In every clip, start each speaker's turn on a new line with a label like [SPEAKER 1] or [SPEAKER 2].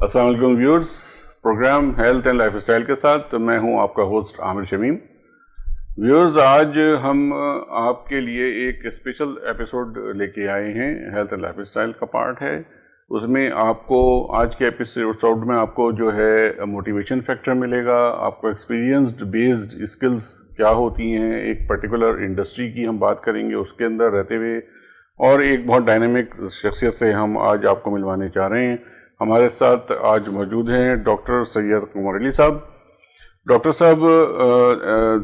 [SPEAKER 1] السلام علیکم ویورز، پروگرام ہیلتھ اینڈ لائف اسٹائل کے ساتھ میں ہوں آپ کا ہوسٹ عامر شمیم۔ ویورز، آج ہم آپ کے لیے ایک اسپیشل ایپیسوڈ لے کے آئے ہیں، ہیلتھ اینڈ لائف اسٹائل کا پارٹ ہے۔ اس میں آپ کو آج کے ایپیسوڈ میں آپ کو جو ہے موٹیویشن فیکٹر ملے گا، آپ کو ایکسپیرینسڈ بیسڈ اسکلز کیا ہوتی ہیں، ایک پرٹیکولر انڈسٹری کی ہم بات کریں گے اس کے اندر رہتے ہوئے، اور ایک بہت ڈائنامک شخصیت سے ہم آج آپ کو ملوانے چاہ رہے ہیں۔ ہمارے ساتھ آج موجود ہیں ڈاکٹر سید قمر علی صاحب۔ ڈاکٹر صاحب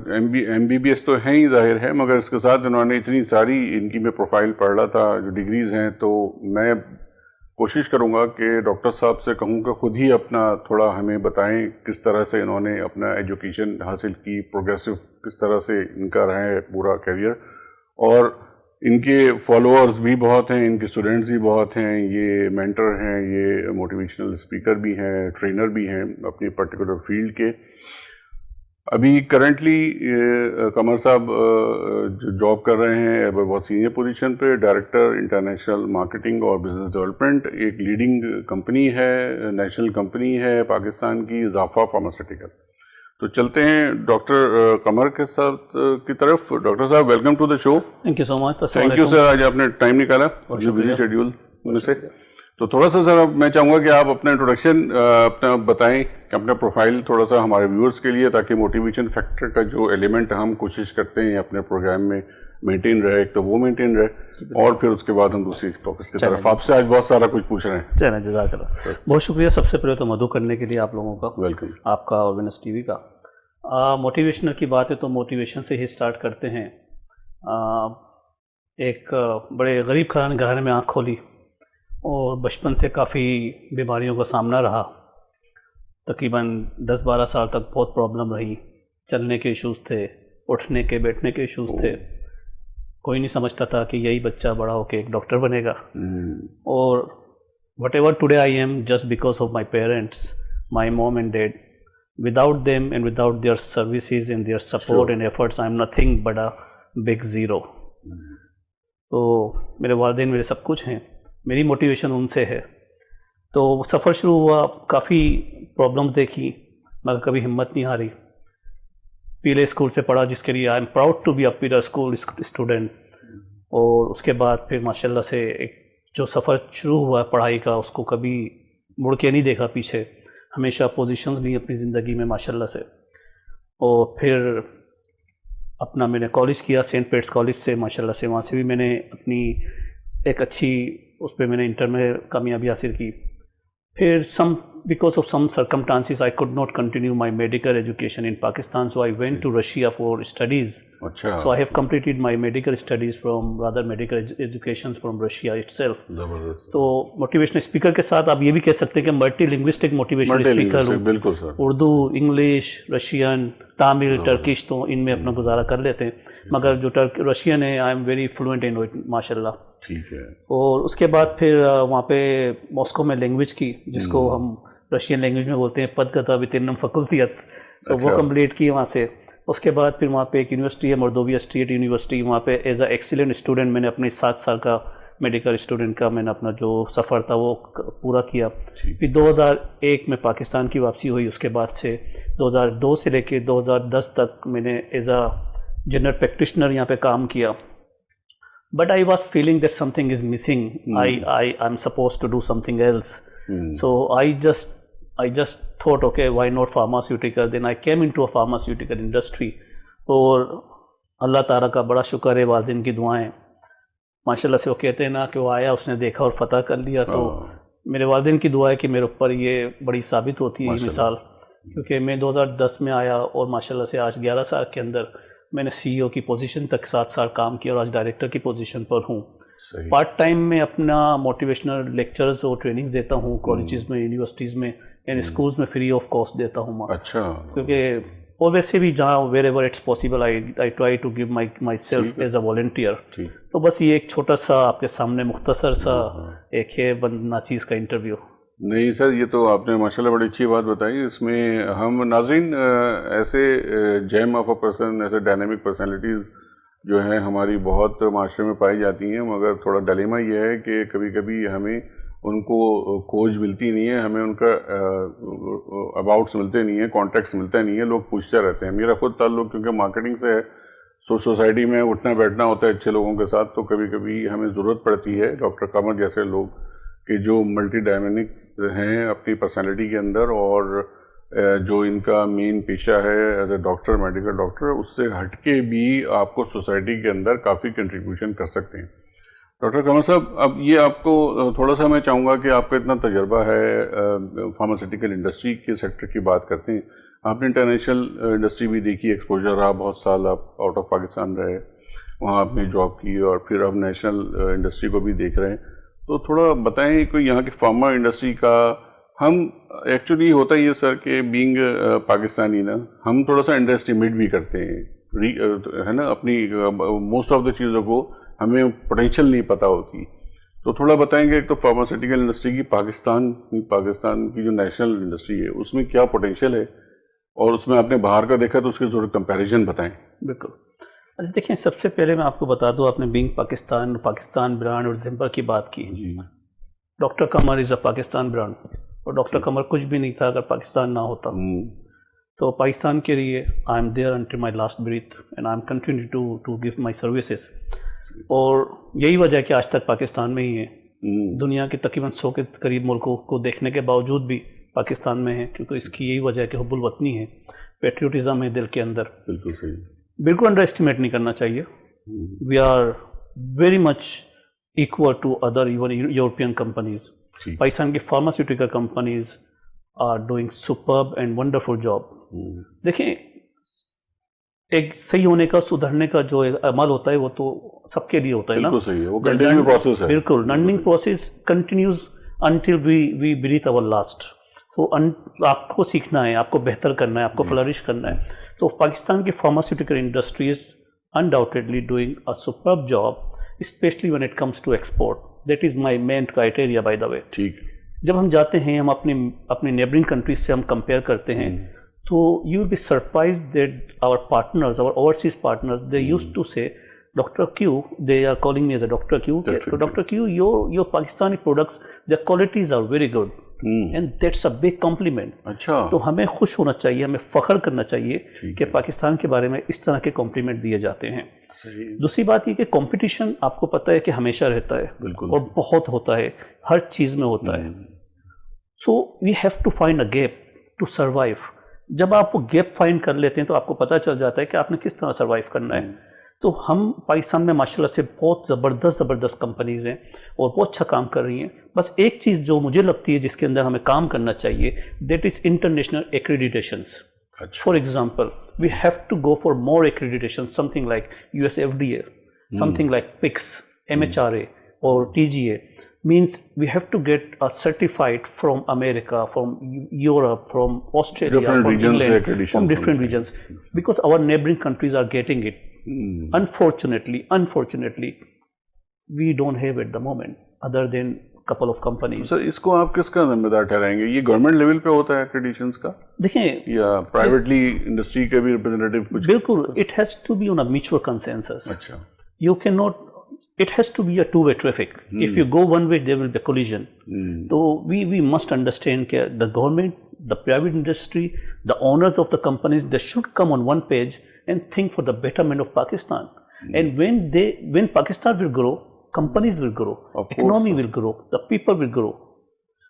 [SPEAKER 1] ایم بی بی ایس تو ہیں ہی ظاہر ہے، مگر اس کے ساتھ انہوں نے اتنی ساری، ان کی میں پروفائل پڑھ رہا تھا جو ڈگریز ہیں، تو میں کوشش کروں گا کہ ڈاکٹر صاحب سے کہوں کہ خود ہی اپنا تھوڑا ہمیں بتائیں کس طرح سے انہوں نے اپنا ایجوکیشن حاصل کی، پروگریسو کس طرح سے ان کا رہا ہے پورا کیریئر، اور ان کے فالوورز بھی بہت ہیں، ان کے اسٹوڈنٹس بھی بہت ہیں، یہ مینٹر ہیں، یہ موٹیویشنل اسپیکر بھی ہیں، ٹرینر بھی ہیں اپنی پرٹیکولر فیلڈ کے۔ ابھی کرنٹلی قمر صاحب جو جاب کر رہے ہیں بہت سینئر پوزیشن پہ، ڈائریکٹر انٹرنیشنل مارکیٹنگ اور بزنس ڈیولپمنٹ، ایک لیڈنگ کمپنی ہے، نیشنل کمپنی ہے پاکستان کی، اضافہ فارماسیوٹیکل۔ تو چلتے ہیں ڈاکٹر قمر کے ساتھ کی طرف۔ ڈاکٹر صاحب، welcome to the show.
[SPEAKER 2] Thank you so much.
[SPEAKER 1] Thank you sir, آج آپ نے ٹائم نکالا اپنے بزی شیڈیول میں سے۔ تو تھوڑا سا سر میں چاہوں گا کہ آپ اپنا انٹروڈکشن اپنا بتائیں، کہ اپنا پروفائل تھوڑا سا ہمارے ویورز کے لیے، تاکہ موٹیویشن فیکٹر کا جو ایلیمنٹ ہم کوشش کرتے ہیں اپنے پروگرام میں مینٹین رہے تو وہ مینٹین رہے، اور پھر اس کے بعد ہم دوسری ٹاپکس کی طرف۔ آپ سے آج بہت سارا کچھ پوچھ رہے ہیں۔
[SPEAKER 2] چلیں، جزاک اللہ، بہت شکریہ سب سے پہلے تو مدعو کرنے کے لیے آپ لوگوں کا،
[SPEAKER 1] ویلکم
[SPEAKER 2] آپ کا اور وینس ٹی وی کا۔ موٹیویشنل کی بات ہے تو موٹیویشن سے ہی سٹارٹ کرتے ہیں۔ ایک بڑے غریب گھرانے میں آنکھ کھولی، اور بچپن سے کافی بیماریوں کا سامنا رہا، تقریباً 10-12 سال تک بہت پرابلم رہی، چلنے کے ایشوز تھے، اٹھنے کے بیٹھنے کے ایشوز تھے۔ کوئی نہیں سمجھتا تھا کہ یہی بچہ بڑا ہو کے ایک ڈاکٹر بنے گا، اور whatever today I am just because of my parents, my mom and dad. Without them and without their services and their support and efforts, I am nothing but a big zero. تو میرے والدین میرے سب کچھ ہیں، میری motivation in سے ہے۔ تو سفر شروع ہوا، کافی پرابلمز دیکھی، مگر کبھی ہمت نہیں ہاری۔ پیلے اسکول سے پڑھا، جس کے لیے I am proud to be a پیلے اسکول اسٹوڈنٹ۔ اور اس کے بعد پھر ماشاء اللہ سے ایک جو سفر شروع ہوا پڑھائی کا، اس کو کبھی مڑ کے نہیں دیکھا پیچھے، ہمیشہ پوزیشنز لی اپنی زندگی میں ماشاء اللہ سے۔ اور پھر اپنا میں نے کالج کیا سینٹ پیٹس کالج سے، ماشاء اللہ سے وہاں سے بھی میں نے اپنی ایک اچھی اس پہ میں نے انٹر میں کامیابی حاصل کی۔ پھر because of some circumstances I could not continue my medical education in Pakistan, so I went to Russia for studies. So I have completed my medical studies from medical education from Russia itself. تو motivational speaker کے ساتھ آپ یہ بھی کہہ سکتے ہیں کہ ملٹی لنگوسٹک موٹیویشنل اسپیکر ہوں۔
[SPEAKER 1] بالکل sir, Urdu,
[SPEAKER 2] English, Russian, Tamil, Turkish, تو ان میں اپنا گزارا کر لیتے ہیں، مگر جو رشین ہے I am very fluent in it ماشاء اللہ۔
[SPEAKER 1] ٹھیک ہے۔
[SPEAKER 2] اور اس کے بعد پھر وہاں پہ ماسکو میں لینگویج کی، جس کو ہم رشین لینگویج میں بولتے ہیں پدگتا وتینم فیکلٹیت، تو وہ کمپلیٹ کی وہاں سے۔ اس کے بعد پھر وہاں پہ ایک یونیورسٹی ہے مردویہ اسٹیٹ یونیورسٹی، وہاں پہ ایز اے ایکسیلنٹ اسٹوڈنٹ میں نے اپنے 7 سال کا میڈیکل اسٹوڈنٹ کا میں نے اپنا جو سفر تھا وہ پورا کیا۔ پھر 2001 میں پاکستان کی واپسی ہوئی، اس کے بعد سے 2002 سے لے کے 2010 تک میں نے ایز اے جنرل پریکٹیشنر یہاں پہ کام کیا۔ But I was feeling that something is missing. I'm supposed to do something else. So I just thought, okay, why not pharmaceutical? Then I came into a pharmaceutical industry. اور اللہ تعالیٰ کا بڑا شکر ہے، والدین کی دعائیں ماشاء اللہ سے، وہ کہتے ہیں نا کہ وہ آیا، اس نے دیکھا اور فتح کر لیا۔ تو میرے والدین کی دعا ہے کہ میرے اوپر یہ بڑی ثابت ہوتی ہے مثال، کیونکہ میں 2010 میں آیا، اور ماشاء اللہ سے آج 11 سال کے اندر میں نے سی ای او کی پوزیشن تک 7 سال کام کیا، اور آج ڈائریکٹر کی پوزیشن پر ہوں۔ پارٹ ٹائم میں اپنا موٹیویشنل لیکچرز اور ٹریننگز دیتا ہوں کالجز میں، یونیورسٹیز میں اینڈ اسکولز میں، فری آف کاسٹ دیتا ہوں میں۔
[SPEAKER 1] اچھا۔
[SPEAKER 2] کیونکہ اور ویسے بھی جہاں wherever it's possible I try to give myself as a volunteer. تو بس یہ ایک چھوٹا سا آپ کے سامنے مختصر سا ایک ہے ناچیز کا انٹرویو۔
[SPEAKER 1] نہیں سر، یہ تو آپ نے ماشاءاللہ بڑی اچھی بات بتائی۔ اس میں ہم ناظرین ایسے جیم آف اے پرسن، ایسے ڈائنامک پرسنالٹیز جو ہیں ہماری بہت معاشرے میں پائی جاتی ہیں، مگر تھوڑا ڈلیما یہ ہے کہ کبھی کبھی ہمیں ان کو کھوج ملتی نہیں ہے, ہمیں ان کا اباؤٹس ملتے نہیں ہیں, کانٹیکٹس ملتے نہیں ہیں, لوگ پوچھتے رہتے ہیں. میرا خود تعلق کیونکہ مارکیٹنگ سے ہے, سوسائٹی میں اٹھنا بیٹھنا ہوتا ہے اچھے لوگوں کے ساتھ, تو کبھی کبھی ہمیں ضرورت پڑتی ہے ڈاکٹر قمر جیسے لوگ کہ جو ملٹی ڈائنامک ہیں اپنی پرسنالٹی کے اندر, اور جو ان کا مین پیشہ ہے as a doctor, medical doctor, اس سے ہٹ کے بھی آپ کو سوسائٹی کے اندر کافی کنٹریبیوشن کر سکتے ہیں. ڈاکٹر قمر صاحب, اب یہ آپ کو تھوڑا سا میں چاہوں گا کہ آپ کا اتنا تجربہ ہے فارماسیوٹیکل انڈسٹری کے سیکٹر کی بات کرتے ہیں, آپ نے انٹرنیشنل انڈسٹری بھی دیکھی, ایکسپوجر رہا, بہت سال آپ آؤٹ آف پاکستان رہے, وہاں آپ نے جاب کی, اور پھر آپ نیشنل انڈسٹری کو بھی دیکھ رہے ہیں. تو تھوڑا بتائیں کوئی یہاں کی فارما انڈسٹری کا, ہم ایکچولی ہوتا ہی ہے سر کہ بینگ پاکستانی نا, ہم تھوڑا سا انڈر اسٹیمیٹ بھی کرتے ہیں ہے نا, اپنی موسٹ آف دا چیزوں کو ہمیں پوٹینشیل نہیں پتہ ہوتی. تو تھوڑا بتائیں گے ایک تو فارماسیوٹیکل انڈسٹری کی پاکستان کی جو نیشنل انڈسٹری ہے اس میں کیا پوٹینشیل ہے, اور اس میں آپ نے باہر کا دیکھا تو اس کے ضرور کمپیریزن بتائیں.
[SPEAKER 2] بالکل. اچھا دیکھیں, سب سے پہلے میں آپ کو بتا دوں, آپ نے بینگ پاکستان برانڈ اور زمبر کی بات کی.
[SPEAKER 1] جی.
[SPEAKER 2] ڈاکٹر قمر از اے پاکستان برانڈ, اور ڈاکٹر قمر کچھ بھی نہیں تھا اگر پاکستان نہ ہوتا. تو پاکستان کے لیے I am there until my last breath, and I am continue to give my services. اور یہی وجہ ہے کہ آج تک پاکستان میں ہی ہے. دنیا کے تقریباً 100 کے قریب ملکوں کو دیکھنے کے باوجود بھی پاکستان میں ہے, کیونکہ اس کی یہی وجہ ہے کہ حب الوطنی ہے, پیٹریوٹزم ہے دل کے اندر.
[SPEAKER 1] بالکل صحیح.
[SPEAKER 2] بالکل انڈر اسٹیمیٹ نہیں کرنا چاہیے. We are very much equal to other even European companies. Pakistan کی pharmaceutical companies are doing superb and wonderful job. دیکھیں, ایک صحیح ہونے کا, سدھرنے کا جو عمل ہوتا ہے وہ تو سب کے لیے ہوتا ہے نا.
[SPEAKER 1] بالکل صحیح ہے, وہ کنٹینیو پروسیس ہے.
[SPEAKER 2] بالکل, learning process continues until we breathe our last. تو آپ کو سیکھنا ہے, آپ کو بہتر کرنا ہے, آپ کو فلرش کرنا ہے. تو پاکستان کی pharmaceutical industries undoubtedly doing a superb job, especially when it comes to export. That is my main criteria, by the way.
[SPEAKER 1] ٹھیک.
[SPEAKER 2] جب ہم جاتے ہیں, ہم اپنے نیبرنگ کنٹریز سے ہم کمپیئر کرتے ہیں, تو you will be surprised that our partners, our overseas partners, they used to say, Dr. Q, they are calling me as a Dr. Q. So Dr. Q, your Pakistani products, their qualities are very good. And that's a big compliment.
[SPEAKER 1] اچھا.
[SPEAKER 2] تو ہمیں خوش ہونا چاہیے, ہمیں فخر کرنا چاہیے کہ پاکستان کے بارے میں اس طرح کے کمپلیمنٹ دیے جاتے ہیں. دوسری بات یہ کہ کمپٹیشن آپ کو پتہ ہے کہ ہمیشہ رہتا ہے,
[SPEAKER 1] بالکل,
[SPEAKER 2] اور بہت ہوتا ہے, ہر چیز میں ہوتا ہے. So we have to find a gap to survive. جب آپ وہ گیپ فائنڈ کر لیتے ہیں تو آپ کو پتہ چل جاتا ہے کہ آپ نے کس طرح سروائیو کرنا ہے. تو ہم پاکستان میں ماشاء اللہ سے بہت زبردست کمپنیز ہیں اور بہت اچھا کام کر رہی ہیں. بس ایک چیز جو مجھے لگتی ہے جس کے اندر ہمیں کام کرنا چاہیے, that is international accreditations. For example, we have to go for more accreditation, something like USFDA, something like PICS, MHRA اور TGA. Means we have to get certified from America, from Europe, from Australia,
[SPEAKER 1] different
[SPEAKER 2] from
[SPEAKER 1] regions,
[SPEAKER 2] England, from different regions, because our neighboring countries are getting it. Unfortunately, we don't have at the moment, other than couple of companies.
[SPEAKER 1] سر, اس کو آپ کس کا ذمہ دار ٹھہرائیں گے؟ یہ government level پہ ہوتا ہے ایکریڈیشنز کا,
[SPEAKER 2] دیکھیں,
[SPEAKER 1] یا پرائیویٹلی انڈسٹری کے بھی ریپرزینٹیو کچھ؟
[SPEAKER 2] بالکل, it has to be on a mutual consensus.
[SPEAKER 1] اچھا.
[SPEAKER 2] You cannot, it has to be a two-way traffic. If you go one way, there will be a collision. So we must understand that the government, the private industry, the owners of the companies, they should come on one page and think for the betterment of Pakistan. And when Pakistan will grow, companies will grow, economy will grow, the people will grow.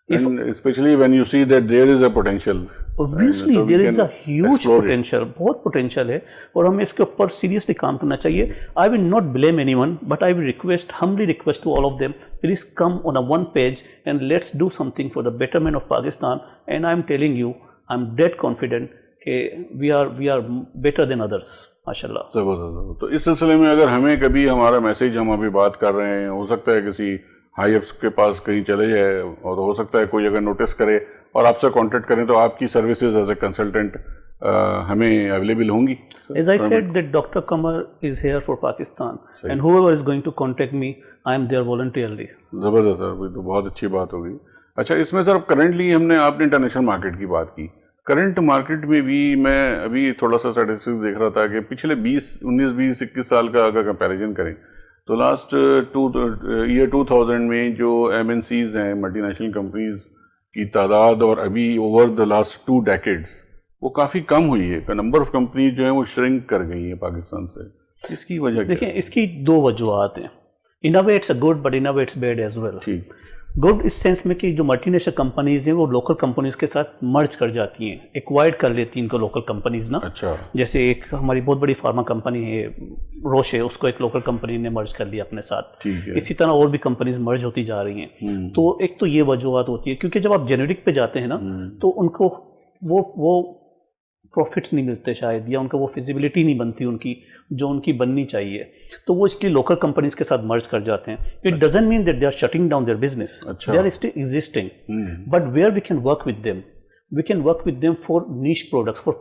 [SPEAKER 1] And especially when you see that there is a potential.
[SPEAKER 2] Obviously, there is a huge potential, بہت potential ہے, اور ہمیں اس کے اوپر seriously کام کرنا چاہیے. I will not blame anyone, but I will humbly request to all of them, please come on a one page and let's do something for the betterment of Pakistan. And I'm telling you, I'm dead confident کہ we are better than others, ماشاءاللہ.
[SPEAKER 1] زبردست. تو اس سلسلے میں اگر ہمیں کبھی ہمارا میسیج, ہم ابھی بات کر رہے ہیں, ہو سکتا ہے کسی ہائی اپس کے پاس کہیں چلے جائے, اور ہو سکتا ہے کوئی اگر نوٹس کرے اور آپ سے کانٹیکٹ کریں, تو آپ کی سروسز ایز اے کنسلٹنٹ ہمیں اویلیبل ہوں گی.
[SPEAKER 2] As I said that Dr. Qamar is here for Pakistan, and whoever is going to contact me, I am there voluntarily.
[SPEAKER 1] زبردست سر, تو بہت اچھی بات ہوگی. اچھا, اس میں سر کرنٹلی آپ نے انٹرنیشنل مارکیٹ کی بات کی. کرنٹ مارکیٹ میں بھی میں ابھی تھوڑا سا اسٹیٹسٹکس دیکھ رہا تھا کہ پچھلے 19, 20, 21 سال کا اگر کمپیریزن کریں تو لاسٹ ایئر 2000 میں جو MNCs ہیں, ملٹی نیشنل کمپنیز کی تعداد, اور ابھی اوور دا لاسٹ 2 decades وہ کافی کم ہوئی ہے. نمبر آف کمپنیز جو ہیں وہ شرنک کر گئی ہیں پاکستان سے. اس کی وجہ کیا؟
[SPEAKER 2] دیکھیں اس کی 2 وجوہات ہیں. In a way it's good but in a way it's bad as well.
[SPEAKER 1] ٹھیک.
[SPEAKER 2] گڈ اس سینس میں کہ جو ملٹی نیشنل کمپنیز ہیں وہ لوکل کمپنیز کے ساتھ مرج کر جاتی ہیں, ایکوائرڈ کر لیتی ہیں ان کو لوکل کمپنیز نا.
[SPEAKER 1] اچھا.
[SPEAKER 2] جیسے ایک ہماری بہت بڑی فارما کمپنی ہے روش ہے, اس کو ایک لوکل کمپنی نے مرج کر لیا اپنے ساتھ.
[SPEAKER 1] ٹھیک ہے.
[SPEAKER 2] اسی طرح اور بھی کمپنیز مرج ہوتی جا رہی ہیں. تو ایک تو یہ وجوہات ہوتی ہے کیونکہ جب آپ جنرک پہ جاتے ہیں نا تو ان کو وہ پروفٹس نہیں ملتے شاید, یا ان کا وہ فیزیبلٹی نہیں بنتی ان کی جو ان کی بننی چاہیے, تو وہ اس لیے لوکل کمپنیز کے ساتھ مرج کر جاتے ہیں. It doesn't mean that they are shutting down their business, they are still existing, but where we can work with them, we can work with them for niche products, for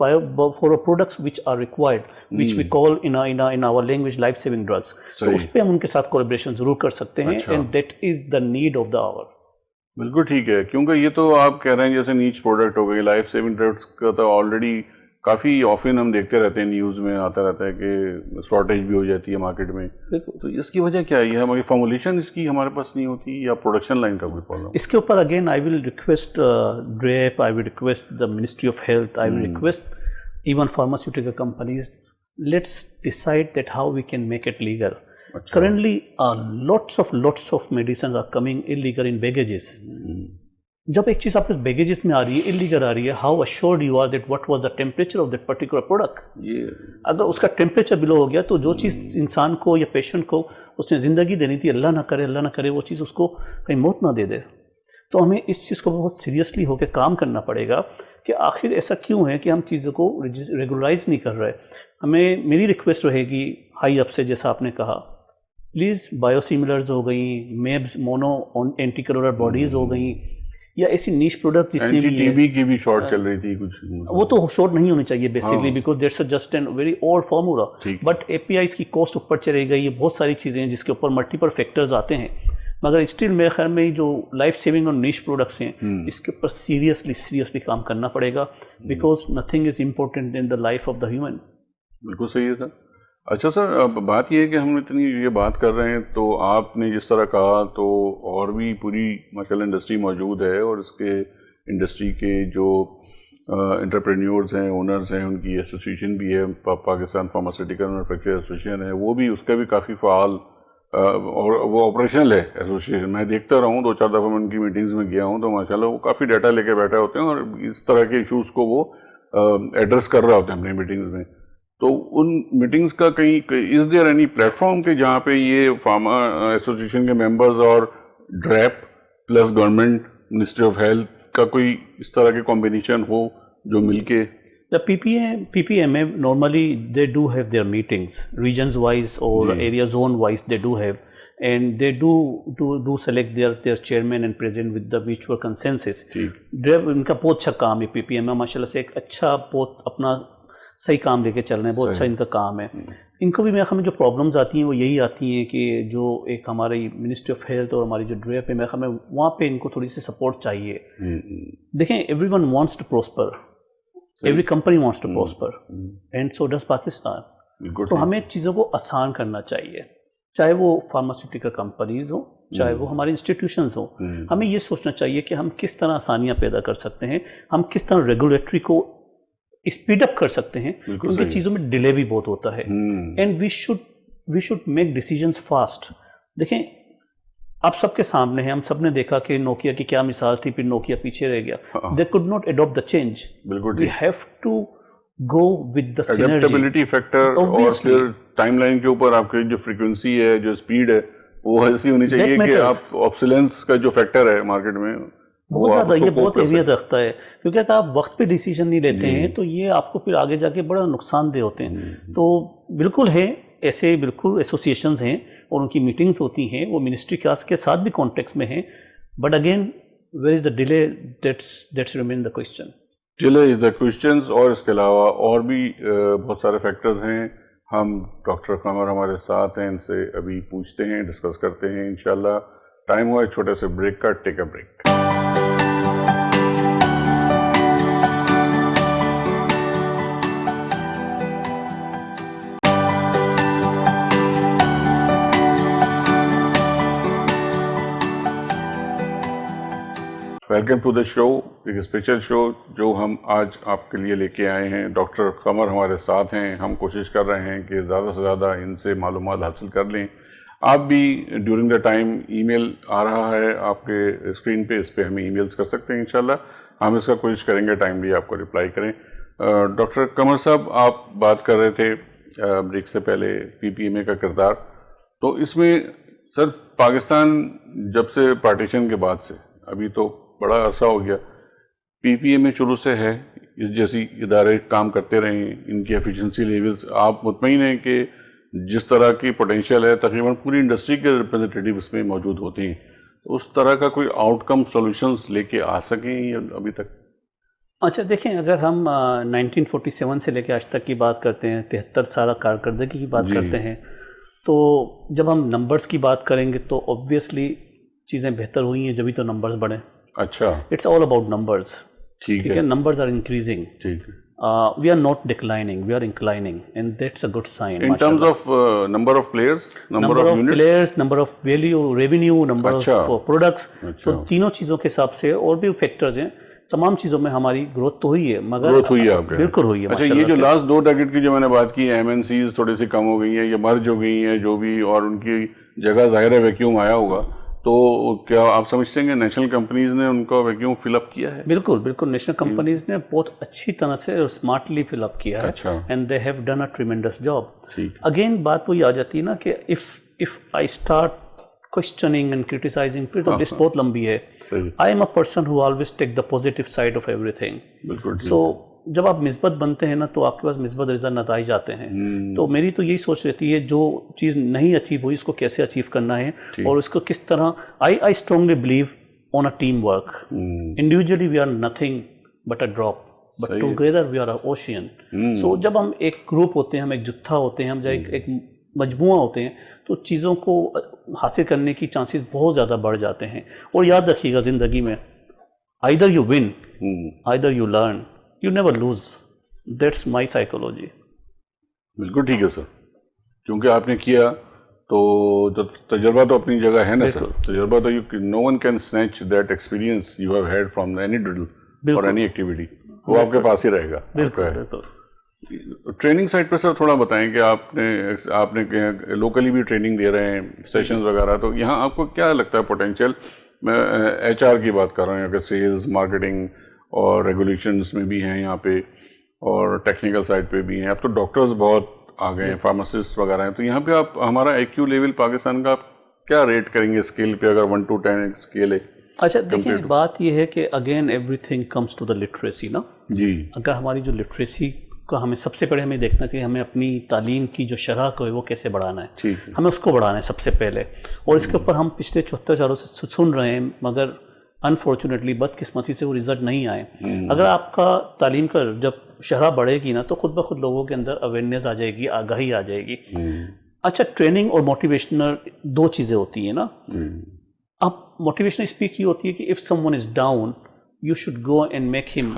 [SPEAKER 2] products which are required, which we call in our language life saving drugs. تو اس پہ ہم ان کے ساتھ collaboration ضرور کر سکتے ہیں, and that is the need of the hour.
[SPEAKER 1] بالکل ٹھیک ہے, کیونکہ یہ تو آپ کہہ رہے ہیں جیسے نیچ پروڈکٹ ہو گئی, لائف سیونگ ڈرگس کا تو آلریڈی کافی آفن ہم دیکھتے رہتے ہیں, نیوز میں آتا رہتا ہے کہ شارٹیج بھی ہو جاتی ہے مارکیٹ میں. تو اس کی وجہ کیا ہے؟ یہ ہماری فارمولیشن اس کی ہمارے پاس نہیں ہوتی, یا پروڈکشن لائن کا کوئی پرابلم؟
[SPEAKER 2] اس کے اوپر again I will request DRAP, I will request the ministry of health, I will request even pharmaceutical companies, let's decide that how we can make it legal. Currently lots of medicines are coming illegal in baggages. جب ایک چیز آپ کے بیگیجز میں آ رہی ہے, illegal آ رہی ہے, how assured you are that what was the temperature of that particular product. اگر اس کا ٹیمپریچر بلو ہو گیا تو جو چیز انسان کو یا پیشنٹ کو اس نے زندگی دینی تھی, اللہ نہ کرے وہ چیز اس کو کہیں موت نہ دے دے. تو ہمیں اس چیز کو بہت سیریسلی ہو کے کام کرنا پڑے گا کہ آخر ایسا کیوں ہے کہ ہم چیزوں کو ریگولرائز نہیں کر رہے. میری ریکویسٹ رہے گی ہائی اپ سے, جیسا آپ نے کہا, پلیز بایو سیملرز ہو گئیں, میبز مونو اینٹی کلورل باڈیز ہو گئیں, یا ایسی نیش پروڈکٹ جتنی بھی
[SPEAKER 1] ٹی بی کی بھی شارٹ چل رہی تھی کچھ,
[SPEAKER 2] وہ تو شارٹ نہیں ہونی چاہیے basically, because that's just an very old formula. But a P Is کی کاسٹ اوپر چلے گئی, یہ بہت ساری چیزیں ہیں جس کے اوپر ملٹیپل فیکٹرز آتے ہیں, مگر اسٹل میرے خیال میں جو لائف سیونگ اور نیش پروڈکٹس ہیں اس کے اوپر سیریسلی کام کرنا پڑے گا, because nothing is important in the life of the human.
[SPEAKER 1] بالکل صحیح ہے سر. اچھا سر, اب بات یہ ہے کہ ہم اتنی یہ بات کر رہے ہیں, تو آپ نے جس طرح کہا تو اور بھی پوری ماشاءاللہ انڈسٹری موجود ہے, اور اس کے انڈسٹری کے جو انٹرپرینیورز ہیں, اونرز ہیں, ان کی ایسوسیشن بھی ہے, پاکستان فارماسیوٹیکل مینوفیکچرر ایسوسیشن ہے, وہ بھی اس کا بھی کافی فعال اور وہ آپریشنل ہے ایسوسیشن. میں دیکھتا رہا ہوں, 2-4 دفعہ میں ان کی میٹنگز میں گیا ہوں, تو ماشاءاللہ وہ کافی ڈیٹا لے کے بیٹھے ہوتے ہیں, اور اس طرح کے ایشوز کو وہ ایڈریس کر رہے ہوتے ہیں اپنی میٹنگز میں. تو ان میٹنگز کا کہیں is there any plate form کہ جہاں پہ یہ فارما ایسوسیشن کے ممبرز اور DRAP plus government ministry of health کا کوئی اس طرح کے کمبینیشن ہو جو مل کے
[SPEAKER 2] P P M A normally they do have their meetings regions wise or area zone wise, they do have, and they do select their chairman and president with the mutual consensus. ان کا بہت اچھا کام ہے پی P M اے, ماشاء اللہ سے ایک اچھا بہت اپنا صحیح کام لے کے چل رہے ہیں, بہت اچھا ان کا کام ہے. ان کو بھی میرے خیال میں جو پرابلمز آتی ہیں وہ یہی آتی ہیں کہ جو ایک ہماری منسٹری آف ہیلتھ اور ہماری جو ڈریپ ہے, میرے خیال میں وہاں پہ ان کو تھوڑی سی سپورٹ چاہیے. دیکھیں everyone wants to prosper, every company wants to prosper, and so does Pakistan. تو ہمیں چیزوں کو آسان کرنا چاہیے, چاہے وہ فارماسیوٹیکل کمپنیز ہوں, چاہے وہ ہماری انسٹیٹیوشنز ہوں. ہمیں یہ سوچنا چاہیے کہ ہم کس طرح آسانیاں پیدا کر سکتے ہیں, ہم کس طرح ریگولیٹری کو اسپیڈ اپ کر سکتے ہیں, کیونکہ چیزوں میں ڈیلے بھی بہت ہوتا ہے. And we should make decisions fast. دیکھیں آپ سب کے سامنے ہیں, ہم سب نے دیکھا کہ نوکیا کی کیا مثال تھی, پھر نوکیا پیچھے رہ گیا. They could not adapt the change. We have to go with the synergy,
[SPEAKER 1] adaptability factor, اور پھر ٹائم لائن کے اوپر آپ کی جو فریکوینسی ہے, جو اسپیڈ ہے, وہ ایسی ہونی چاہیے کہ آپ آبسیلنس کا جو فیکٹر ہے مارکیٹ میں
[SPEAKER 2] بہت زیادہ, یہ بہت اہمیت رکھتا ہے, کیونکہ اگر آپ وقت پہ ڈیسیجن نہیں لیتے ہیں تو یہ آپ کو پھر آگے جا کے بڑا نقصان دہ ہوتے ہیں. تو بالکل ہے, ایسے بالکل ایسوسیشنز ہیں اور ان کی میٹنگز ہوتی ہیں, وہ منسٹری کے ساتھ بھی کانٹیکٹس میں ہیں. But again where is the delay, that's remain the question.
[SPEAKER 1] Delay is the questions. اور اس کے علاوہ اور بھی بہت سارے فیکٹرز ہیں. ہم ڈاکٹر قمر ہمارے ساتھ ہیں, ان سے ابھی پوچھتے ہیں, ڈسکس کرتے ہیں انشاءاللہ. ٹائم ہوا ایک چھوٹے سے بریک کا, take a break. Welcome to the show, ایک اسپیشل شو جو ہم آج آپ کے لیے لے کے آئے ہیں. ڈاکٹر قمر ہمارے ساتھ ہیں. ہم کوشش کر رہے ہیں کہ زیادہ سے زیادہ ان سے معلومات حاصل کر لیں. آپ بھی ڈیورنگ دا ٹائم ای میل آ رہا ہے آپ کے اسکرین پہ، اس پہ ہمیں ای میلز کر سکتے ہیں. انشاءاللہ ہم اس کا کوشش کریں گے ٹائملی آپ کو رپلائی کریں. ڈاکٹر قمر صاحب، آپ بات کر رہے تھے بریک سے پہلے پی پی ایم اے کا کردار. تو اس میں سر پاکستان جب سے پارٹیشن کے بعد سے ابھی تو بڑا عرصہ ہو گیا، پی پی ایم اے شروع سے ہے، جیسی ادارے کام کرتے رہے ہیں، ان کی ایفیشنسی لیولز آپ مطمئن ہیں کہ جس طرح کی پوٹینشیل ہے تقریباً پوری انڈسٹری کے ریپرزنٹیٹیو اس میں موجود ہوتے ہیں، اس طرح کا کوئی آؤٹ کم سولوشنز لے کے آ سکیں یا ابھی تک؟
[SPEAKER 2] اچھا دیکھیں، اگر ہم 1947 سے لے کے آج تک کی بات کرتے ہیں، 73 سالہ کارکردگی کی بات کرتے ہیں، تو جب ہم نمبرز کی بات کریں گے تو اوبویسلی چیزیں بہتر ہوئی ہیں، جبھی تو نمبرز بڑھیں.
[SPEAKER 1] اچھا،
[SPEAKER 2] اٹس آل اباؤٹ نمبرز.
[SPEAKER 1] ٹھیک ہے،
[SPEAKER 2] نمبرز آر انکریزنگ.
[SPEAKER 1] ٹھیک ہے.
[SPEAKER 2] We are not declining, we are inclining, and that's a good sign.
[SPEAKER 1] In terms of number of players,
[SPEAKER 2] number of
[SPEAKER 1] units?
[SPEAKER 2] players, number of value, revenue, number of products. تو تینوں چیزوں کے حساب سے اور بھی فیکٹرز ہیں، تمام چیزوں میں ہماری گروتھ تو ہوئی ہے، مگر
[SPEAKER 1] گروتھ ہوئی ہے آپ کے؟
[SPEAKER 2] بالکل ہوئی ہے.
[SPEAKER 1] اچھا، یہ جو لاسٹ 2 ڈیکیڈ کی جو میں نے بات کی، ایم این سیز تھوڑی سی کم ہو گئی ہیں یا مرج ہو گئی ہیں جو بھی، اور ان کی جگہ ظاہر ہے ویکیوم آیا ہوگا، تو کیا آپ سمجھتے ہیں کہ نیشنل کمپنیز نے ان کا ویکیوم فل اپ کیا ہے؟
[SPEAKER 2] بالکل بالکل، نیشنل کمپنیز نے بہت اچھی طرح سے اور اسمارٹلی فل اپ کیا ہے.
[SPEAKER 1] اچھا،
[SPEAKER 2] and they have done a tremendous job.
[SPEAKER 1] ٹھیک.
[SPEAKER 2] اگین بات وہی آ جاتی ہے نا کہ if I start questioning and criticizing, پھر تو لسٹ بہت لمبی ہے. I am a person who always take the positive side of everything.
[SPEAKER 1] بالکل.
[SPEAKER 2] So جب آپ مثبت بنتے ہیں نا تو آپ کے پاس مثبت نتائج آتے ہیں. تو میری تو یہی سوچ رہتی ہے جو چیز نہیں اچیو ہوئی اس کو کیسے اچیو کرنا ہے اور اس کو کس طرح. I strongly believe on a team work. Individually we are nothing but a drop, but together we are an ocean. So جب ہم ایک گروپ ہوتے ہیں، ہم ایک جتھا ہوتے ہیں، ہم جب ایک مجموعہ ہوتے ہیں تو چیزوں کو حاصل کرنے کی چانسز بہت زیادہ بڑھ جاتے ہیں. اور یاد رکھیے گا زندگی میں either you win, either you learn, you never lose. That's my psychology.
[SPEAKER 1] بالکل ٹھیک ہے سر، کیونکہ آپ نے کیا تو تجربہ تو اپنی جگہ ہے نا سر. تجربہ تو no one can snatch that experience you have had from any drill or any activity. وہ آپ کے پاس ہی رہے گا.
[SPEAKER 2] بالکل.
[SPEAKER 1] ٹریننگ سائٹ پہ سر تھوڑا بتائیں کہ آپ نے لوکلی بھی ٹریننگ دے رہے ہیں، سیشنز وغیرہ، تو یہاں آپ کو کیا لگتا ہے پوٹینشیل؟ میں ایچ آر کی بات کر رہا ہوں، اگر سیلز، مارکیٹنگ اور ریگولیشنز میں بھی ہیں یہاں پہ، اور ٹیکنیکل سائٹ پہ بھی ہیں. اب تو ڈاکٹرز بہت آ گئے ہیں، فارماسسٹ وغیرہ ہیں، تو یہاں پہ آپ ہمارا ایک کیو لیول پاکستان کا آپ کیا ریٹ کریں گے اسکیل پہ، اگر 1 to 10 اسکیل ہے؟
[SPEAKER 2] اچھا دیکھیں، بات یہ ہے کہ again everything comes to the literacy نا.
[SPEAKER 1] جی.
[SPEAKER 2] اگر ہماری جو لٹریسی کا ہمیں سب سے پہلے ہمیں دیکھنا کہ ہمیں اپنی تعلیم کی جو شرح کو ہے وہ کیسے بڑھانا ہے. ہمیں اس کو بڑھانا ہے سب سے پہلے، اور اس کے اوپر ہم پچھلے 74 سالوں سے سن رہے ہیں، مگر انفارچونیٹلی بدقسمتی سے وہ رزلٹ نہیں آئے. اگر آپ کا تعلیم کا جب شرح بڑھے گی نا تو خود بخود لوگوں کے اندر اویئرنیس آ جائے گی، آگاہی آ جائے گی. اچھا، ٹریننگ اور موٹیویشنل 2 چیزیں ہوتی ہیں نا. اب موٹیویشنل اسپیک یہ ہوتی ہے کہ if some one is down you should go and make ہم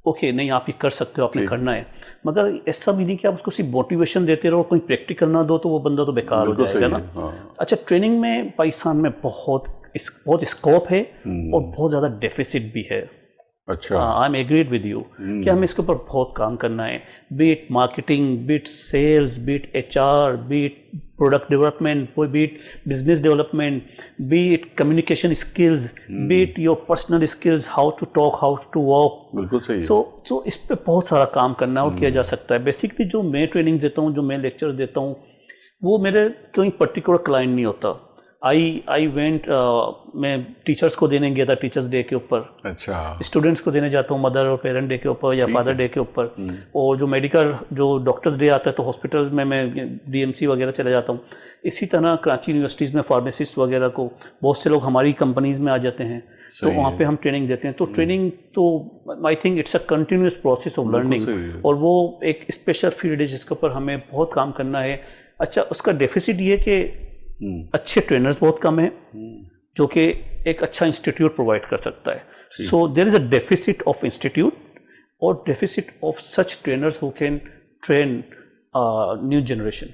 [SPEAKER 2] اوکے، نہیں آپ یہ کر سکتے ہو، آپ نے کرنا ہے. مگر ایسا بھی نہیں کہ آپ اس کو صرف موٹیویشن دیتے رہو، کوئی پریکٹیکل نہ دو تو وہ بندہ تو بیکار ہو جائے گا نا. اچھا، ٹریننگ میں پاکستان میں بہت اسکوپ ہے اور بہت زیادہ ڈیفیسٹ بھی ہے.
[SPEAKER 1] اچھا،
[SPEAKER 2] I am agreed with you کہ ہمیں اس کے اوپر بہت کام کرنا ہے. Be it marketing, be it sales, be it H R, be it product development, be it business development, be it communication skills, be it your personal skills, how to talk, how to walk. بالکل صحیح. سو اس پہ بہت سارا کام کرنا اور کیا جا سکتا ہے. بیسکلی جو میں ٹریننگ دیتا ہوں، جو میں لیکچرز دیتا ہوں، وہ میرے کوئی پرٹیکولر کلائنٹ نہیں ہوتا. آئی وینٹ، میں ٹیچرس کو دینے گیا تھا ٹیچرس ڈے کے اوپر. اچھا. اسٹوڈنٹس کو دینے جاتا ہوں مدر اور پیرنٹ ڈے کے اوپر یا فادر ڈے کے اوپر. اور جو میڈیکل جو ڈاکٹرس ڈے آتا ہے تو ہاسپٹلس میں ڈی ایم سی وغیرہ چلا جاتا ہوں. اسی طرح کراچی یونیورسٹیز میں فارمیسسٹ وغیرہ کو بہت سے لوگ ہماری کمپنیز میں آ جاتے ہیں تو وہاں پہ ہم ٹریننگ دیتے ہیں. تو ٹریننگ تو I think it's a continuous process of learning, اور وہ ایک اسپیشل فیلڈ ہے جس کے اوپر ہمیں بہت کام کرنا ہے. اچھا، اس کا ڈیفیسٹ یہ کہ اچھے ٹرینرز بہت کم ہیں جو کہ ایک اچھا انسٹیٹیوٹ پرووائڈ کر سکتا ہے. سو دیر از اے ڈیفیسٹ آف انسٹیٹیوٹ اور deficits of such trainers who can train new generation.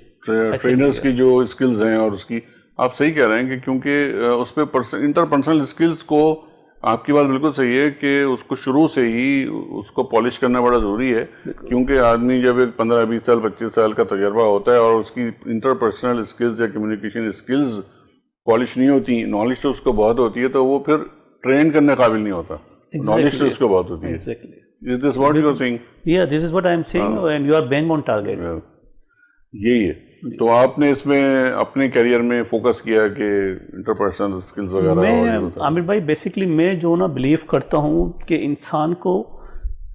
[SPEAKER 1] Trainers کی جو اسکلز ہیں اور اس کی آپ صحیح کہہ رہے ہیں کہ کیونکہ اس پہ انٹر پرسنل اسکلز کو آپ کی بات بالکل صحیح ہے کہ اس کو شروع سے ہی اس کو پالش کرنا بڑا ضروری ہے، کیونکہ آدمی جب ایک 15-20 سال 25 سال کا تجربہ ہوتا ہے اور اس کی انٹرپرسنل اسکلز یا کمیونیکیشن اسکلز پالش نہیں ہوتی، نالج تو اس کو بہت ہوتی ہے، تو وہ پھر ٹرین کرنے قابل نہیں ہوتا. نالج تو اس کو بہت ہوتی ہے. Is this what you are saying?
[SPEAKER 2] Yeah, this is what I am saying, and you are bang on target.
[SPEAKER 1] یہی ہے. تو آپ نے اس میں اپنے کیریئر میں فوکس کیا کہ انٹرپرسنل اسکلز وغیرہ.
[SPEAKER 2] میں عامر بھائی بیسکلی میں جو نا بلیو کرتا ہوں کہ انسان کو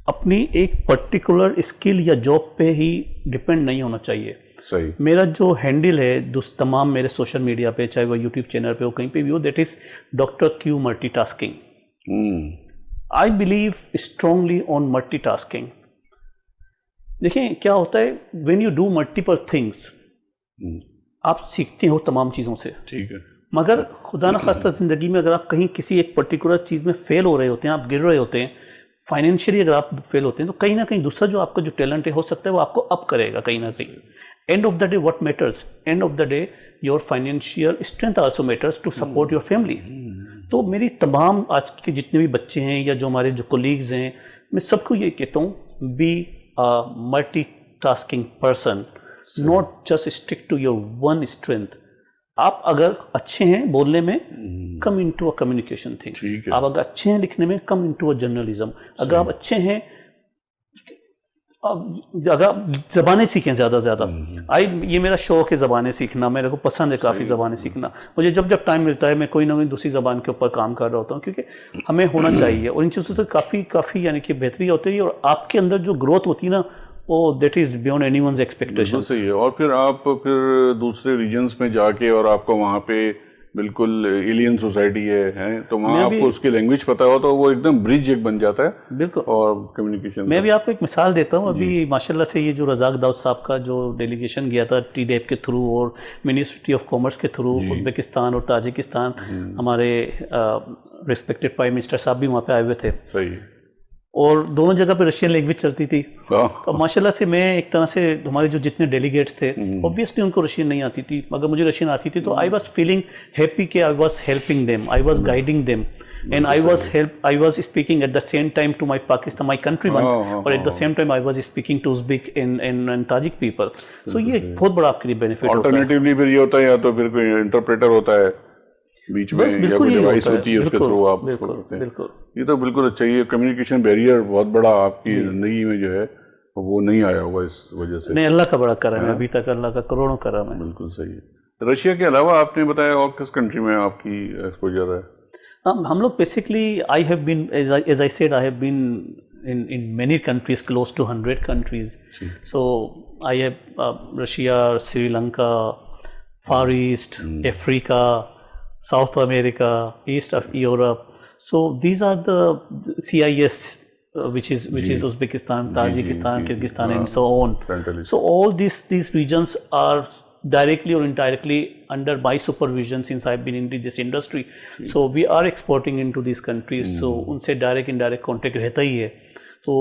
[SPEAKER 2] اپنی ایک پرٹیکولر اسکل یا جاب پہ ہی ڈپینڈ نہیں ہونا چاہیے.
[SPEAKER 1] صحیح.
[SPEAKER 2] میرا جو ہینڈل ہے تمام میرے سوشل میڈیا پہ، چاہے وہ یوٹیوب چینل پہ ہو، کہیں پہ بھی ہو، that is doctor Q multitasking. I believe strongly on multitasking. دیکھیں کیا ہوتا ہے، when you do multiple things آپ سیکھتے ہو تمام چیزوں سے.
[SPEAKER 1] ٹھیک ہے.
[SPEAKER 2] مگر خدا نخواستہ زندگی میں اگر آپ کہیں کسی ایک پرٹیکولر چیز میں فیل ہو رہے ہوتے ہیں، آپ گر رہے ہوتے ہیں، فائنینشیلی اگر آپ فیل ہوتے ہیں، تو کہیں نہ کہیں دوسرا جو آپ کا جو ٹیلنٹ ہے ہو سکتا ہے وہ آپ کو اپ کرے گا کہیں نہ کہیں. End of the day what matters, end of the day your financial strength also matters to support your family. تو میری تمام آج کے جتنے بھی بچے ہیں یا جو ہمارے جو کولیگز ہیں، میں سب کو یہ کہتا ہوں، be multitasking person, not just stick to your own strength. آپ اگر اچھے ہیں بولنے میں، come into a communication thing. آپ اگر اچھے ہیں لکھنے میں، کم انٹو اے جرنلزم. اگر آپ اچھے ہیں، اگر زبانیں سیکھیں زیادہ سے زیادہ. یہ میرا شوق ہے زبانیں سیکھنا، میرے کو پسند ہے کافی زبانیں سیکھنا. مجھے جب ٹائم ملتا ہے میں کوئی نہ کوئی دوسری زبان کے اوپر کام کر رہا ہوتا ہوں، کیونکہ ہمیں ہونا چاہیے. اور ان چیزوں سے کافی یعنی کہ بہتری ہوتی ہے، اور آپ کے اندر جو گروتھ ہوتی ہے نا، وہ that is beyond anyone's expectation.
[SPEAKER 1] صحیح ہے. اور پھر آپ دوسرے ریجنس میں جا کے، اور آپ کو وہاں پہ بالکل ایلین سوسائٹی ہے، تو وہاں آپ کو اس کی لینگویج پتہ ہو تو وہ ایک دم برج ایک بن جاتا ہے.
[SPEAKER 2] بالکل.
[SPEAKER 1] اور کمیونیکیشن
[SPEAKER 2] میں بھی آپ کو ایک مثال دیتا ہوں. ابھی ماشاء اللہ سے یہ جو رزاق داؤد صاحب کا جو ڈیلیگیشن گیا تھا ٹی ڈیپ کے تھرو اور منسٹری آف کامرس کے تھرو، ازبکستان اور تاجکستان، ہمارے ریسپیکٹڈ پرائم منسٹر صاحب بھی وہاں پہ آئے ہوئے تھے.
[SPEAKER 1] صحیح.
[SPEAKER 2] اور دونوں جگہ پہ رشین لینگویج چلتی تھی. تو ماشاء اللہ سے میں ایک طرح سے ہمارے جو جتنے ڈیلیگیٹس تھے، اوبویسلی ان کو رشین نہیں آتی تھی، مگر مجھے رشین آتی تھی. تو آئی واز فیلنگ ہیپی کہ I was helping them, I was guiding them, and I was speaking at the same time to my Pakistan, my country once, اور at the same time I was speaking to Uzbek and Tajik people. So یہ بہت بڑا آپ کے لیے benefit ہوتا ہے.
[SPEAKER 1] Alternatively پھر یہ ہوتا ہے، یا تو پھر کوئی انٹرپریٹر ہوتا ہے بیچ میں، یا کوئی ڈیوائس ہوتی ہے اس کے تھرو آپ اس کو کرتے ہیں. یہ تو بالکل اچھا. یہ کمیونیکیشن بیریئر بہت بڑا آپ کی زندگی میں جو ہے وہ نہیں آیا ہوگا اس وجہ سے.
[SPEAKER 2] نہیں، اللہ کا بڑا کرم ہے، ابھی تک اللہ کا کروڑوں کرم ہے.
[SPEAKER 1] بالکل صحیح ہے. رشیا کے علاوہ آپ نے بتایا اور کس کنٹری میں آپ کی ایکسپوجر ہے؟
[SPEAKER 2] ہم لوگ basically I have been as I said I have been in many countries, close to 100 countries. So I have Russia, Sri Lanka, Far East, Africa, South America, East of Europe. So these are the CIS, which is Uzbekistan, Tajikistan, Kyrgyzstan, and so on. So all these regions are directly or indirectly under my supervision since I've been in this industry. So we are exporting into these countries. So ان سے direct indirect contact رہتا ہی ہے. تو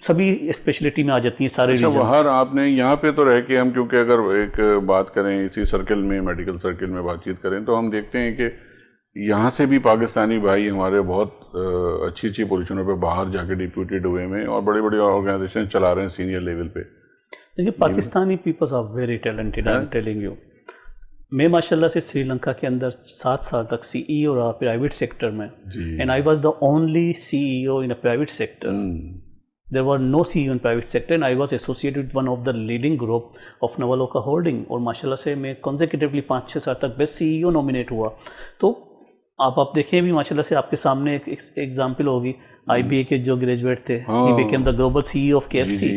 [SPEAKER 2] سبھی speciality میں آ جاتی ہیں سارے regions.
[SPEAKER 1] باہر آپ نے یہاں پہ تو رہ کے ہم کیونکہ اگر ایک بات کریں اسی سرکل میں، میڈیکل سرکل میں بات چیت کریں، تو ہم دیکھتے ہیں کہ یہاں سے بھی پاکستانی بھائی ہمارے بہت اچھی پوزیشنوں پہ باہر جا کے ڈپیوٹیڈ ہوئے ہیں اور بڑی بڑی آرگنائزیشن چلا رہے ہیں سینئر لیول پہ.
[SPEAKER 2] دیکھیے Pakistani peoples are very talented, I am telling you. میں ماشاء اللہ سے سری لنکا کے اندر 7 سال تک سی ای او رہا پرائیویٹ سیکٹر میں، and I was the only C E O in a private sector. There were no CEO in private sector and I was associated with one of the leading group of Navaloka Holding. اور ماشاء اللہ سے میں consecutively 5-6 سال تک best سی E او nominate ہوا. تو آپ دیکھیں بھی ماشاء اللہ سے آپ کے سامنے ایک ایگزامپل ہوگی، آئی بی اے کے جو گریجویٹ تھے، he became the global CEO of KFC.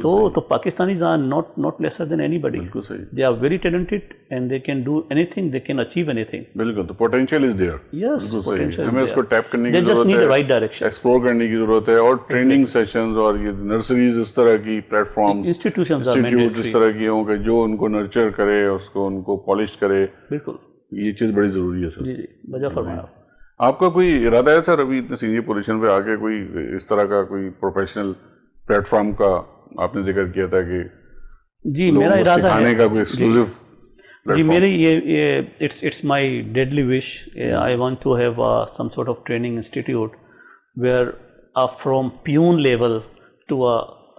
[SPEAKER 2] تو Pakistanis are not lesser than anybody. They are very talented and they can do anything, they can achieve anything.
[SPEAKER 1] بالکل. تو potential is there.
[SPEAKER 2] Yes, potential is there.
[SPEAKER 1] ہمیں اس کو tape کرنے کی ضرورت ہے.
[SPEAKER 2] They just need the right direction.
[SPEAKER 1] Explore کرنے کی ضرورت ہے، اور ٹریننگ سیشنز اور یہ نرسریز اس طرح کی پلیٹ فارمز،
[SPEAKER 2] انسٹیٹیوشنز
[SPEAKER 1] اس طرح کی ہوں کہ جو ان کو نرچر کرے، اس کو ان کو پالش کرے.
[SPEAKER 2] بالکل
[SPEAKER 1] یہ چیز بڑی ضروری ہے سر.
[SPEAKER 2] جی بجا فرمایا.
[SPEAKER 1] آپ کا کوئی ارادہ ہے سر ابھی اتنے سینئر پوزیشن پہ آ کے کوئی اس طرح کا کوئی پروفیشنل پلیٹ فارم کا آپ نے ذکر کیا تھا کہ
[SPEAKER 2] جی میرا ارادہ
[SPEAKER 1] سکھانے کا کوئی ایکسکلوزیو
[SPEAKER 2] جی میری یہ it's my deadly wish. I want to have some sort of training institute where from peon level to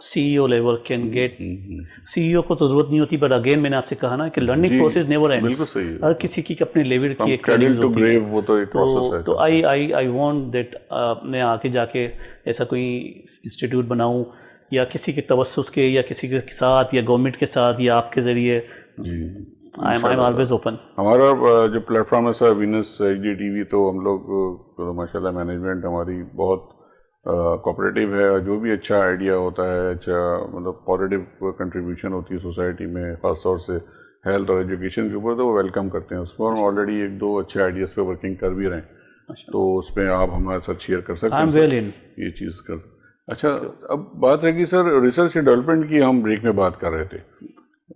[SPEAKER 2] C E O level can get. C E O کو تو ضرورت نہیں ہوتی, بٹ اگین میں نے آپ سے کہا نا کہ لرننگ پروسیس نیور اینڈز. ہر کسی کی اپنے لیول کی ایک ٹریننگ ہوتی ہے. تو آئی وانٹ دیٹ میں آگے جا کے ایسا کوئی انسٹیٹیوٹ بناؤں, یا کسی کے توسط کے, یا کسی کے ساتھ, یا گورنمنٹ کے ساتھ, یا آپ کے ذریعے. I am always open.
[SPEAKER 1] ہمارا جو پلیٹ فارم ہے sir Vince H D T V, تو ہم لوگ ماشاء اللہ مینجمنٹ ہماری بہت کوآپریٹیو ہے. جو بھی اچھا آئیڈیا ہوتا ہے, اچھا مطلب پازیٹیو کنٹریبیوشن ہوتی ہے سوسائٹی میں, خاص طور سے ہیلتھ اور ایجوکیشن کے اوپر, تو وہ ویلکم کرتے ہیں اس کو. ہم آلریڈی 1-2 اچھے آئیڈیاز پہ ورکنگ کر بھی رہے ہیں, تو اس پہ آپ ہمارے ساتھ شیئر کر سکتے ہیں یہ چیز کر. اچھا, اب بات ہے کہ سر ریسرچ اینڈ ڈیولپمنٹ کی ہم بریک میں بات کر رہے تھے.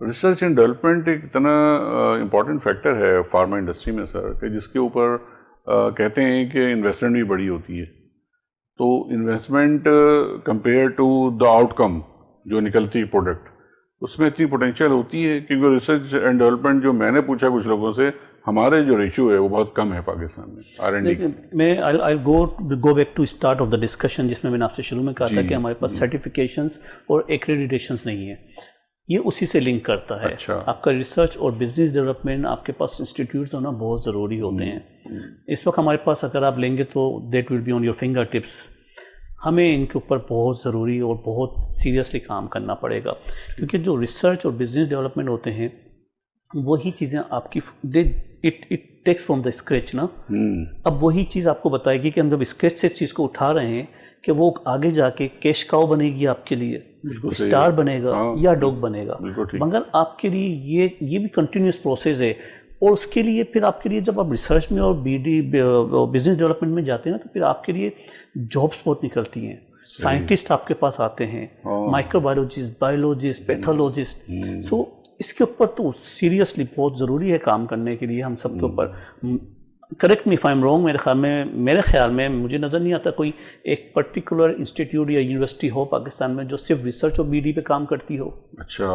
[SPEAKER 1] ریسرچ اینڈ ڈیولپمنٹ ایک اتنا امپورٹنٹ فیکٹر ہے فارما انڈسٹری میں سر, کہ جس کے اوپر کہتے ہیں کہ انویسٹمنٹ بھی بڑی ہوتی ہے. تو investment compare to the outcome جو نکلتی ہے پروڈکٹ, اس میں اتنی پوٹینشیل ہوتی ہے, کیونکہ ریسرچ اینڈ ڈیولپمنٹ جو میں نے پوچھا کچھ لوگوں سے, ہمارے جو ریشو ہے وہ بہت کم ہے پاکستان میں R&D.
[SPEAKER 2] میں I go back to start of the discussion, جس میں نے آپ سے شروع میں کہا تھا کہ ہمارے پاس سرٹیفکیشنس اور ایکریڈیٹیشنس نہیں ہیں. یہ اسی سے لنک کرتا ہے. آپ کا ریسرچ اور بزنس ڈیولپمنٹ, آپ کے پاس انسٹیٹیوٹس ہونا بہت ضروری ہوتے ہیں. اس وقت ہمارے پاس اگر آپ لیں گے تو that will be on your fingertips. ہمیں ان کے اوپر بہت ضروری اور بہت سیریسلی کام کرنا پڑے گا, کیونکہ جو ریسرچ اور بزنس ڈیولپمنٹ ہوتے ہیں وہی چیزیں آپ کی it takes from the scratch نا. اب وہی چیز آپ کو بتائے گی کہ ہم جب اسکریچ سے اس چیز کو اٹھا رہے ہیں کہ وہ آگے جا کے کیش کاؤ بنے گی آپ کے لیے, اسٹار بنے گا یا ڈوگ بنے گا. مگر آپ کے لیے یہ بھی کنٹینیوس پروسیس ہے, اور اس کے لیے پھر آپ کے لیے جب آپ ریسرچ میں اور بزنس ڈیولپمنٹ میں جاتے ہیں نا, تو پھر آپ کے لیے جابس بہت نکلتی ہیں. سائنٹسٹ آپ کے پاس آتے ہیں, مائکرو بایولوجسٹ, بایولوجسٹ, پیتھولوجسٹ. سو اس کے اوپر تو سیریسلی بہت ضروری ہے کام کرنے کے لیے ہم سب کے اوپر. Correct me if I am wrong, میرے خیال میں مجھے نظر نہیں آتا کوئی ایک پرٹیکولر انسٹیٹیوٹ یا یونیورسٹی ہو پاکستان میں جو صرف ریسرچ اور BD پہ کام کرتی ہو.
[SPEAKER 1] اچھا,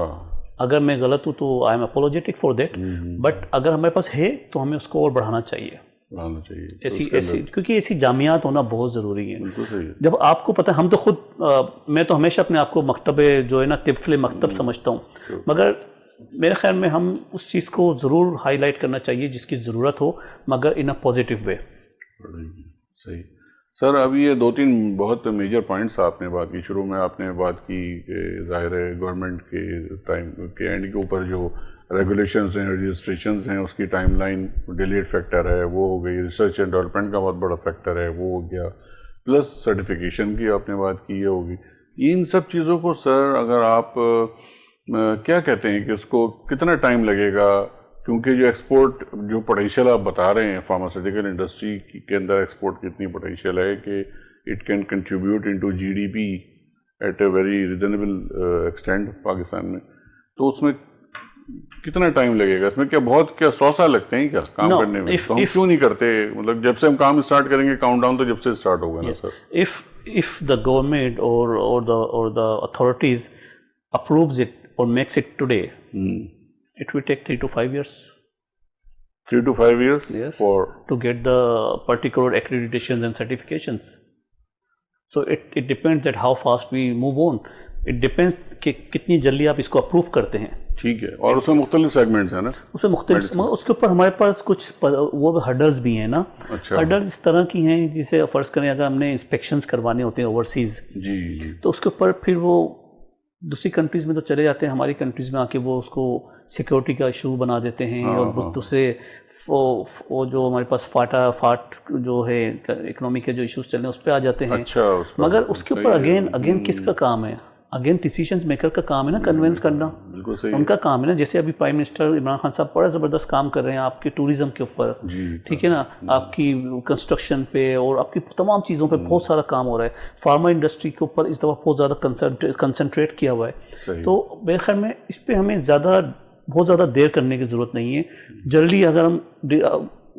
[SPEAKER 2] اگر میں غلط ہوں تو I am apologetic for that, but اگر ہمارے پاس ہے تو ہمیں اس کو اور بڑھانا چاہیے. ایسی کیونکہ ایسی جامعات ہونا بہت ضروری ہے. جب آپ کو پتہ, ہم تو خود, میں تو ہمیشہ اپنے آپ کو مکتب جو ہے نا طفل مکتب سمجھتا ہوں, مگر میرے خیال میں ہم اس چیز کو ضرور ہائی لائٹ کرنا چاہیے جس کی ضرورت ہو, مگر ان اے پازیٹیو وے.
[SPEAKER 1] صحیح سر. ابھی یہ 2-3 بہت میجر پوائنٹس آپ نے بات کی. شروع میں آپ نے بات کی کہ ظاہر ہے گورنمنٹ کے ٹائم کے اینڈ کے اوپر جو ریگولیشنز ہیں, رجسٹریشنز ہیں, اس کی ٹائم لائن ڈیلیٹ فیکٹر ہے, وہ ہو گئی. ریسرچ اینڈ ڈیولپمنٹ کا بہت بڑا فیکٹر ہے, وہ ہو گیا. پلس سرٹیفکیشن کی آپ نے بات کی, یہ ہوگی. ان سب چیزوں کو سر اگر آپ کیا کہتے ہیں کہ اس کو کتنا ٹائم لگے گا, کیونکہ جو ایکسپورٹ جو پوٹینشیل آپ بتا رہے ہیں فارماسیوٹیکل انڈسٹری کے اندر, ایکسپورٹ کی اتنی پوٹینشیل ہے کہ it can contribute into GDP at a very reasonable extent Pakistan میں, تو اس میں کتنا ٹائم لگے گا؟ اس میں کیا بہت 100 سال لگتے ہیں کیا کام کرنے میں؟ تو ہم کیوں نہیں کرتے؟ مطلب جب سے ہم کام اسٹارٹ کریں گے, کاؤنٹ ڈاؤن تو جب سے اسٹارٹ ہوگا نا سر.
[SPEAKER 2] if the government or the authorities approves it or makes it today, it will take 3 to 5 years.
[SPEAKER 1] 3 to 5 years?
[SPEAKER 2] Yes,
[SPEAKER 1] for
[SPEAKER 2] to get the particular accreditations and certifications. So it depends that how fast we move on. It depends کہ کتنی جلدی آپ اس کو approve کرتے ہیں.
[SPEAKER 1] ٹھیک ہے. اور اس میں مختلف سیگمنٹس ہیں نا, اس میں
[SPEAKER 2] مختلف, اس کے اوپر ہمارے پاس کچھ وہ ہرڈلز بھی ہیں نا. ہرڈلز اس طرح کی ہیں جسے فرض کریں اگر ہم نے انسپیکشنز کروانے ہوتے ہیں اوورسیز, جی, تو اس کے اوپر پھر وہ دوسری کنٹریز میں تو چلے جاتے ہیں, ہماری کنٹریز میں آ کے وہ اس کو سیکورٹی کا ایشو بنا دیتے ہیں, اور دوسرے وہ جو ہمارے پاس فاٹ جو ہے اکنامی کے جو ایشوز چل رہے ہیں اس پہ آ جاتے ہیں. مگر اس کے اوپر اگین کس کا کام ہے؟ اگین ڈیسیشنز میکر کا کام ہے نا کنونس کرنا. بالکل صحیح, ان کا کام ہے نا. جیسے ابھی پرائم منسٹر عمران خان صاحب بڑا زبردست کام کر رہے ہیں آپ کے ٹوریزم کے اوپر, ٹھیک ہے نا, آپ کی کنسٹرکشن پہ اور آپ کی تمام چیزوں پہ بہت سارا کام ہو رہا ہے. فارما انڈسٹری کے اوپر اس دفعہ بہت زیادہ کنسنٹریٹ کیا ہوا ہے. تو میرے خیال میں اس پہ ہمیں بہت زیادہ دیر کرنے کی ضرورت نہیں ہے. جلدی اگر ہم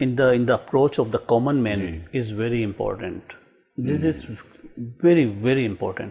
[SPEAKER 2] in the approach of the common man is very important. This is very very important.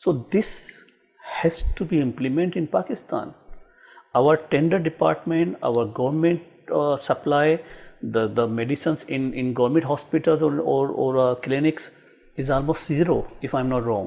[SPEAKER 2] So this has to be implemented in Pakistan. Our tender department, our government supply the medicines in government hospitals or clinics is almost zero, if I'm not wrong.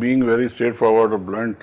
[SPEAKER 1] Being very straightforward or blunt,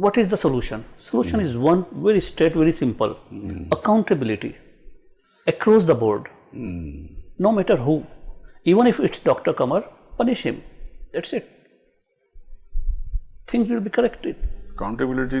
[SPEAKER 2] what is the solution? Solution is one, very straight, very simple. Accountability across the board. No matter who, even if it's Dr. Kamar, punish him. That's it. Things will be corrected.
[SPEAKER 1] Accountability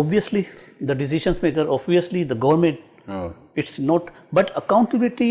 [SPEAKER 2] Obviously the decisions maker, obviously the government. It's not, but accountability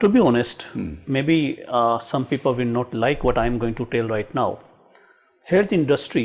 [SPEAKER 2] To be honest, maybe some people will not like what I am going to tell right now. Health industry,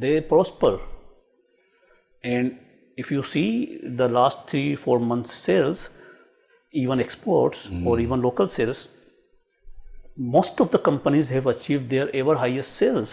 [SPEAKER 2] they prosper. And if you see the last 3-4 months sales, even exports or even local sales, most of the companies have achieved their ever highest sales.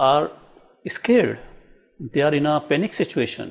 [SPEAKER 2] are scared, they are in a panic situation.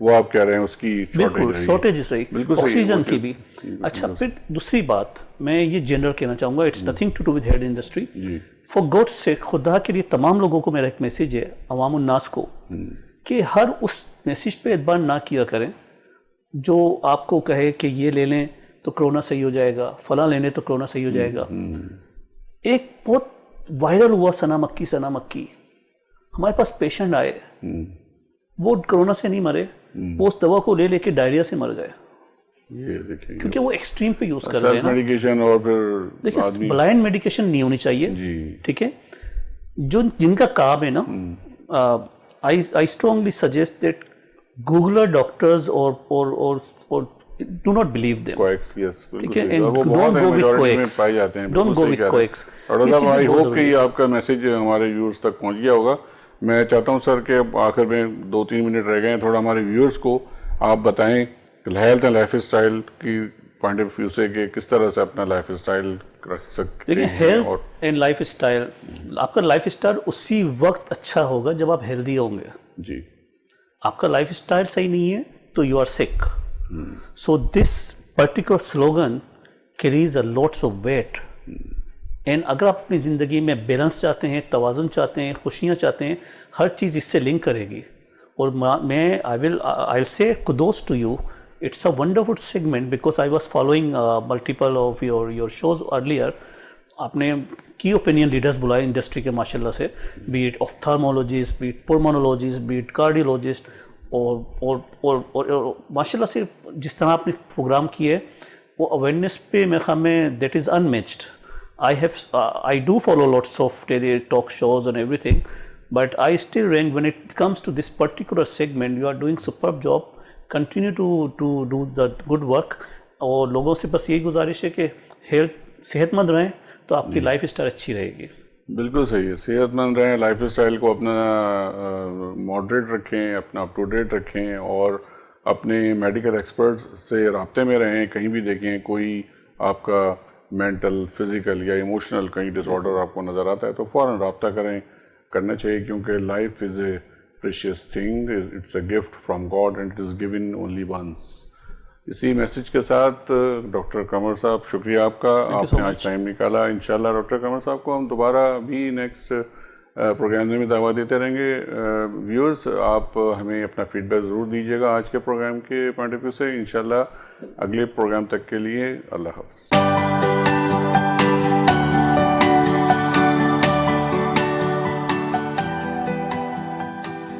[SPEAKER 1] وہ آپ کہہ رہے ہیں اس کی
[SPEAKER 2] بالکل shortage رہی
[SPEAKER 1] بالکل
[SPEAKER 2] oxygen کی بھی. اچھا پھر دوسری بات میں یہ جنرل کہنا چاہوں گا, it's nothing to do with here industry. For God sake, خدا کے لیے تمام لوگوں کو میرا ایک میسیج ہے, عوام الناس کو, کہ ہر اس میسیج پہ اعتبار نہ کیا کریں جو آپ کو کہے کہ یہ لے لیں تو کرونا صحیح ہو جائے گا, فلاں لینے تو کرونا صحیح ہو جائے گا. ایک بہت وائرل ہوا ثنا مکی, ہمارے پاس پیشنٹ آئے, وہ کرونا سے نہیں مرے, وہ اس دوا کو لے کے ڈائریا سے مر گئے, کیونکہ وہ ایکسٹریم پہ یوز کر رہے ہیں
[SPEAKER 1] میڈیکیشن. اور پھر
[SPEAKER 2] دیکھیں بلائنڈ میڈیکیشن نہیں ہونی چاہیے, ٹھیک ہے. جن کا کام ہے نا, I strongly suggest that Googler doctors اور do not believe them.
[SPEAKER 1] Coex, yes.
[SPEAKER 2] ٹھیک ہے, and don't go with Coex. Don't go with Coex.
[SPEAKER 1] اور I hope کہ یہ آپ کا میسیج ہمارے ویورز تک پہنچ گیا ہوگا. میں چاہتا ہوں سر کہ آخر میں 2-3 منٹ رہ گئے ہیں, تھوڑا ہمارے ویورز کو آپ بتائیں ہیلتھ اینڈ لائف اسٹائل کی پوائنٹ آف ویو سے کہ کس طرح سے اپنا لائف اسٹائل رکھ سکتے ہیں.
[SPEAKER 2] دیکھیں ہیلتھ اینڈ لائف اسٹائل, آپ کا لائف اسٹائل اسی وقت اچھا ہوگا جب آپ ہیلدی ہوں گے.
[SPEAKER 1] جی,
[SPEAKER 2] آپ کا لائف اسٹائل صحیح نہیں ہے تو یو آر سک. So this particular slogan carries a lots of weight. And اگر آپ اپنی زندگی میں بیلنس چاہتے ہیں, توازن چاہتے ہیں, خوشیاں چاہتے ہیں, ہر چیز اس سے لنک کرے گی. اور میں I'll say kudos to you. It's a wonderful segment because I was following multiple of your shows earlier. آپ نے کی اوپینین لیڈرز بلائے انڈسٹری کے ماشاء اللہ سے, be it ophthalmologist, be it pulmonologist, be it cardiologist, اور ماشاء اللہ سے جس طرح آپ نے پروگرام کیے وہ اویئرنیس پہ میرے خیال میں that is unmatched. I do follow lots of talk shows and everything, but I still rank when it comes to this particular segment. You are doing superb job. Continue to do the good work. اور لوگوں سے بس یہی گزارش ہے کہ صحت مند رہیں تو آپ کی لائف اسٹائل اچھی رہے گی.
[SPEAKER 1] بالکل صحیح ہے, صحت مند رہیں, لائف اسٹائل کو اپنا ماڈریٹ رکھیں, اپنا اپ ٹو ڈیٹ رکھیں, اور اپنے میڈیکل ایکسپرٹس سے رابطے میں رہیں. کہیں بھی دیکھیں کوئی آپ کا مینٹل, فزیکل یا ایموشنل کہیں ڈس آرڈر آپ کو نظر آتا ہے تو فوراً رابطہ کرنا چاہیے, کیونکہ life is a precious thing, it's a gift from God and it is given only once. اسی میسیج کے ساتھ ڈاکٹر قمر صاحب شکریہ آپ کا, آپ نے آج ٹائم نکالا. انشاءاللہ ڈاکٹر قمر صاحب کو ہم دوبارہ بھی نیکسٹ پروگرام میں دعوت دیتے رہیں گے. ویورز آپ ہمیں اپنا فیڈ بیک ضرور دیجیے گا آج کے پروگرام کے پوائنٹ آف ویو سے. انشاءاللہ اگلے پروگرام تک کے لیے اللہ حافظ.